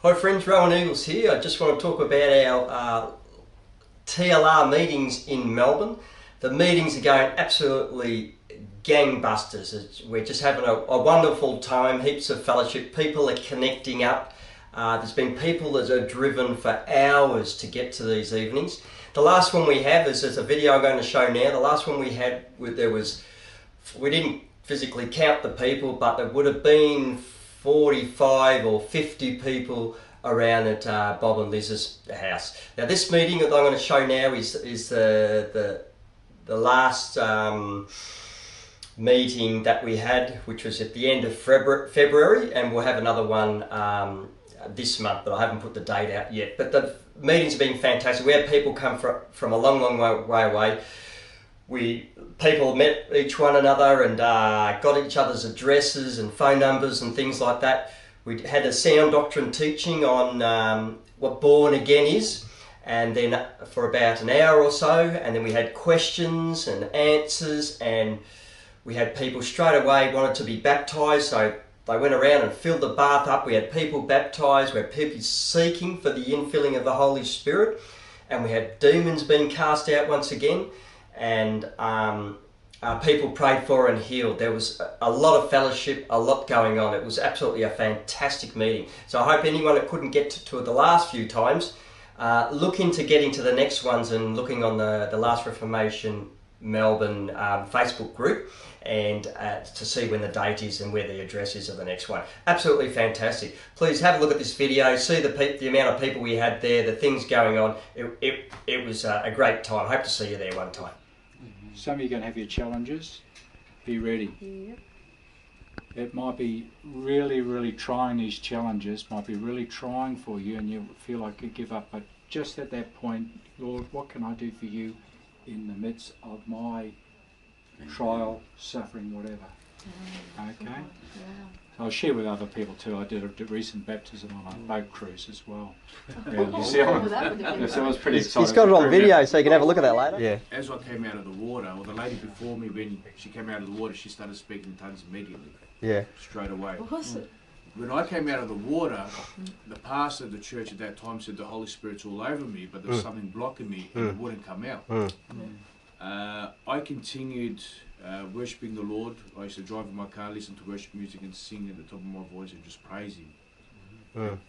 Hi friends, Rowan Eagles here. I just want to talk about our TLR meetings in Melbourne. The meetings are going absolutely gangbusters. We're just having a wonderful time, heaps of fellowship, people are connecting up. There's been people that are driven for hours to get to these evenings. The last one we have is a video I'm going to show now. The last one we had, we didn't physically count the people, but there would have been 45 or 50 people around at Bob and Liz's house. Now this meeting that I'm going to show now is the last meeting that we had, which was at the end of February, and we'll have another one this month, but I haven't put the date out yet. But the meetings have been fantastic. We had people come from a long way away. People met each one another and got each other's addresses and phone numbers and things like that. We had a sound doctrine teaching on what born again is, and then for about an hour or so, and then we had questions and answers, and we had people straight away wanted to be baptised, so they went around and filled the bath up. We had people baptised, we had people seeking for the infilling of the Holy Spirit, and we had demons being cast out once again. And people prayed for and healed. There was a lot of fellowship, a lot going on. It was absolutely a fantastic meeting. So I hope anyone that couldn't get to it the last few times, look into getting to the next ones and looking on the Last Reformation Melbourne Facebook group and to see when the date is and where the address is of the next one. Absolutely fantastic. Please have a look at this video, see the amount of people we had there, the things going on. It was a great time. Hope to see you there one time. Some of you are going to have your challenges. Be ready. Yep. It might be really trying, these challenges might be really trying for you, and you feel like you give up, but just at that point, Lord, what can I do for you in the midst of my trial, suffering, whatever? Okay? Yeah. So I'll share with other people too. I did a recent baptism on a boat cruise as well. Yeah, you see, so it was pretty exciting. He's got it on video, so you can have a look at that later. Yeah. As I came out of the water, or the lady before me, when she came out of the water, she started speaking in tongues immediately. Yeah. Straight away. What was it? When I came out of the water, the pastor of the church at that time said the Holy Spirit's all over me, but there's something blocking me and it wouldn't come out. I continued worshipping the Lord. I used to drive in my car, listen to worship music and sing at the top of my voice and just praise Him.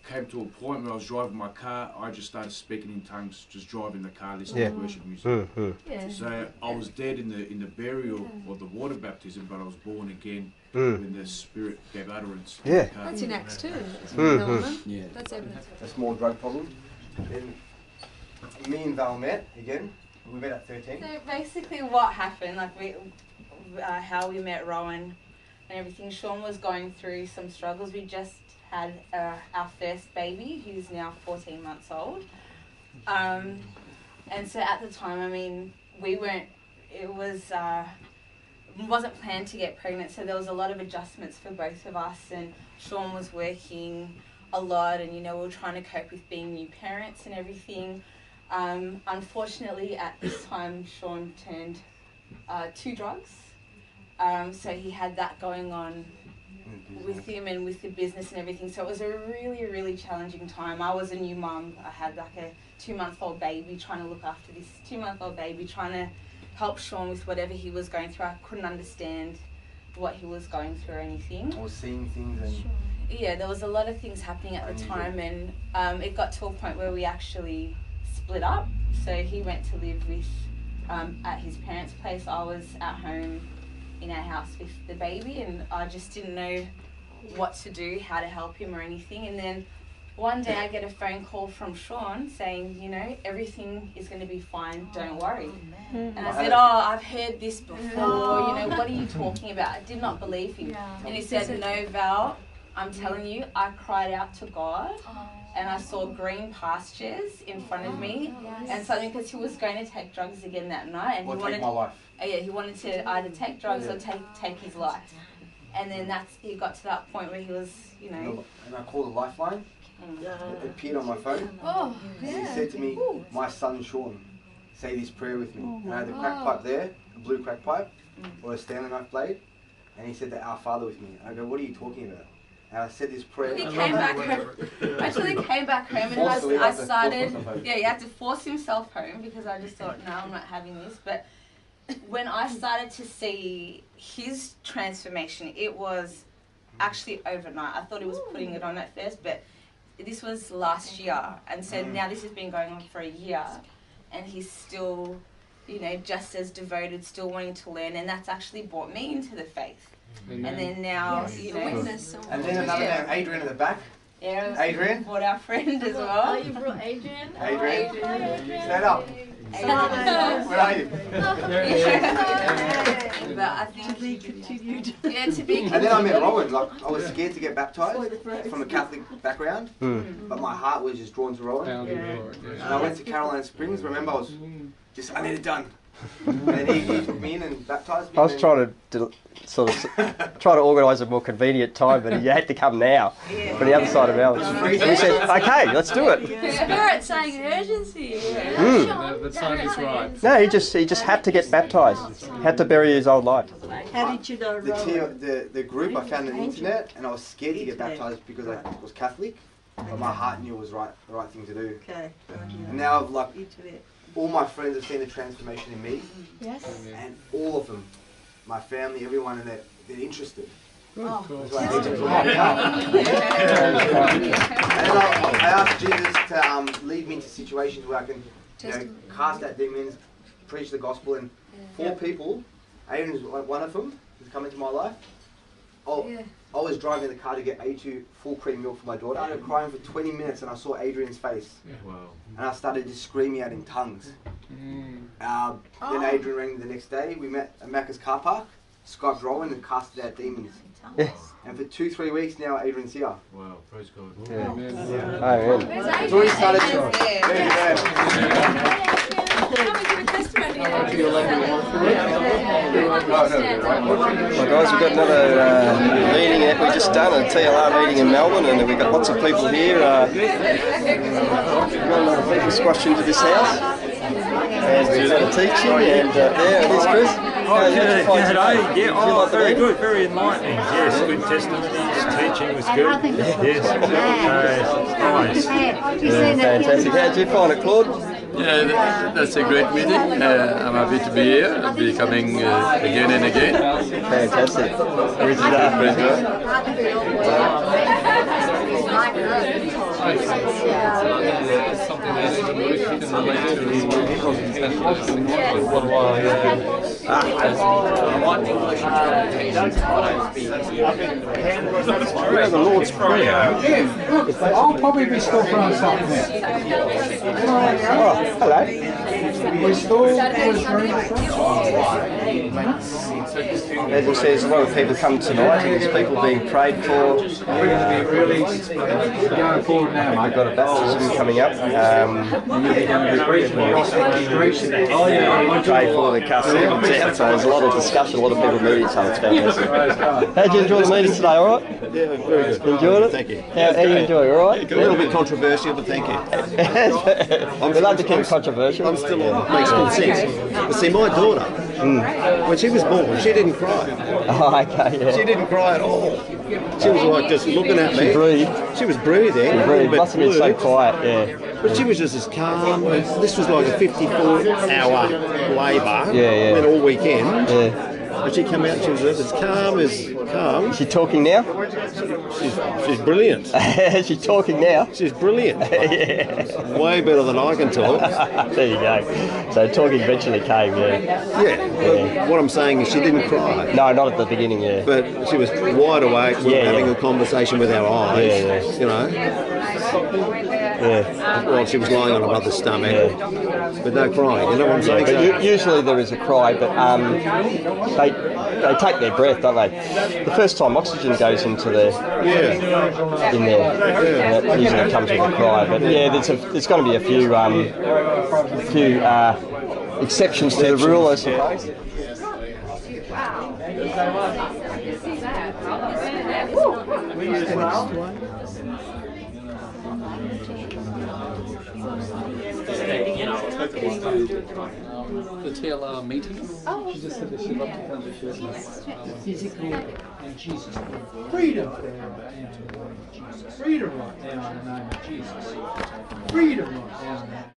Came to a point where I was driving my car, I just started speaking in tongues, just driving the car, listening to worship music. Yeah. So I was dead in the burial or the water baptism, but I was born again when the Spirit gave utterance. Yeah. That's in Acts 2. Yeah. That's evidence. A small drug problem. Then me and Val met again. We met at 13. So basically what happened, like how we met Rowan and everything, Sean was going through some struggles. We just had our first baby, who's now 14 months old. And so at the time, I mean, it wasn't planned to get pregnant, so there was a lot of adjustments for both of us, and Sean was working a lot, and we were trying to cope with being new parents and everything. Unfortunately, at this time, Sean turned to drugs. So he had that going on with him and with the business and everything. So it was a really challenging time. I was a new mum. I had like a 2-month-old baby, trying to look after this 2-month-old baby, trying to help Sean with whatever he was going through. I couldn't understand what he was going through or anything. I was seeing things and... Yeah, there was a lot of things happening at the time, and it got to a point where we actually split up. So he went to live with at his parents' place. I was at home in our house with the baby, and I just didn't know what to do, how to help him or anything. And then one day I get a phone call from Sean saying, everything is going to be fine, don't worry. And I said, I've heard this before, what are you talking about? I did not believe him. And he said, no, Val, I'm telling you, I cried out to God. And I saw green pastures in front of me, and something, because he was going to take drugs again that night, and take my life. He wanted to either take drugs or take his life. And then he got to that point where he was, And I called the lifeline. It appeared on my phone. Oh, He said to me, my son Sean, say this prayer with me. And I had the crack pipe there, a blue crack pipe, or a Stanley knife blade, and he said the Our Father with me. I go, what are you talking about? And I said this prayer. He came back home. Actually came came back home and I started. Yeah, he had to force himself home because I just thought, no, I'm not having this. But when I started to see his transformation, it was actually overnight. I thought he was putting it on at first, but this was last year, and so now this has been going on for a year, and he's still, you know, just as devoted, still wanting to learn, and that's actually brought me into the faith. And then now, you know, and then another name, Adrian in the back. Yeah, Adrian. We brought our friend as well. Oh, you brought Adrian? Adrian. Hi, Adrian. Stand up. Where are you? But I think to be continued. Yeah, to be continued. And then I met Rowan. Like, I was scared to get baptised from a Catholic background, but my heart was just drawn to Rowan. And I went to Caroline Springs. Remember, I was just, I need it done. And he took me in and baptised me. I was trying to try to organise a more convenient time, but he had to come now for the other side of ours. So we said, okay, let's do it. The Spirit's saying urgency. The time is right. No, he just had to get baptised. Had to bury his old life. How did you know Rowan? The group I found on the internet, and I was scared to get baptised because I was Catholic, but my heart knew it was the right thing to do. Okay. And now I've like, all my friends have seen the transformation in me. Yes. And all of them, my family, everyone, and they're interested. Oh. That's why I need to come And I asked Jesus to lead me into situations where I can, you know, cast out demons, preach the gospel, and 4 people, Aaron is one of them, who's come into my life. I was driving the car to get A2 full cream milk for my daughter. I was crying for 20 minutes and I saw Adrian's face. Wow. And I started just screaming out in tongues. Then Adrian rang the next day. We met at Macca's car park, Skyped Rowan and casted out demons. Yes. And for 2-3 weeks now, Adrian's here. Wow, praise God. Yeah. Where's It's already started to. Come and give a testimony. Well guys, we've got another meeting that we've just done, a TLR meeting in Melbourne, and we've got lots of people here. We've got a lot of people squashed into this house. And we've had a teaching, and there it is, Chris. Very good, very enlightening. Yes, good testimonies, teaching was good. Yes, nice. Fantastic. How did you find it, Claude? Yeah, that's a great meeting. I'm happy to be here. I'll be coming again and again. Fantastic. Something that can relate to the Lord's Prayer. I'll probably be still praying something there. Oh, hello. We're still As it says, a lot of people come tonight, and there's people being prayed for. really going forward now, mate. We've got a baptism coming up. Pray for the custody of the town, so there's a lot of discussion, a lot of people meeting, so it's fantastic. How did you enjoy the meeting today, alright? Yeah, very good. Enjoyed it? Thank you. How you enjoy it, alright? A little bit controversial, but thank you. We love to keep it controversial. I'm still on. Makes good sense. But see, my daughter, when she was born, she didn't cry. Oh, okay, yeah. She didn't cry at all. She was like just looking at me. She breathed. She was breathing. She breathed. Must have been so quiet, yeah. But she was just as calm. This was like a 54-hour labour. Yeah. Went all weekend. Yeah. And she came out and she was as calm as calm. Is she talking now? She's brilliant. Is she talking now? She's brilliant. Yeah. Way better than I can talk. There you go. So talking eventually came, yeah. But what I'm saying is she didn't cry. No, not at the beginning, yeah. But she was wide awake, having a conversation with our eyes, you know. Yeah. Well, she was lying on her mother's stomach, but no crying. You know what I'm saying? But usually there is a cry, but they take their breath, don't they? The first time oxygen goes into in there, and that usually comes with a cry. But yeah, there's going to be a few exceptions to the rule, I suppose. The TLR meeting. She just said that she'd love to come to physically and Jesus. Freedom for our band in the name of Jesus. Freedom right now in the name of Jesus. Freedom right now in the name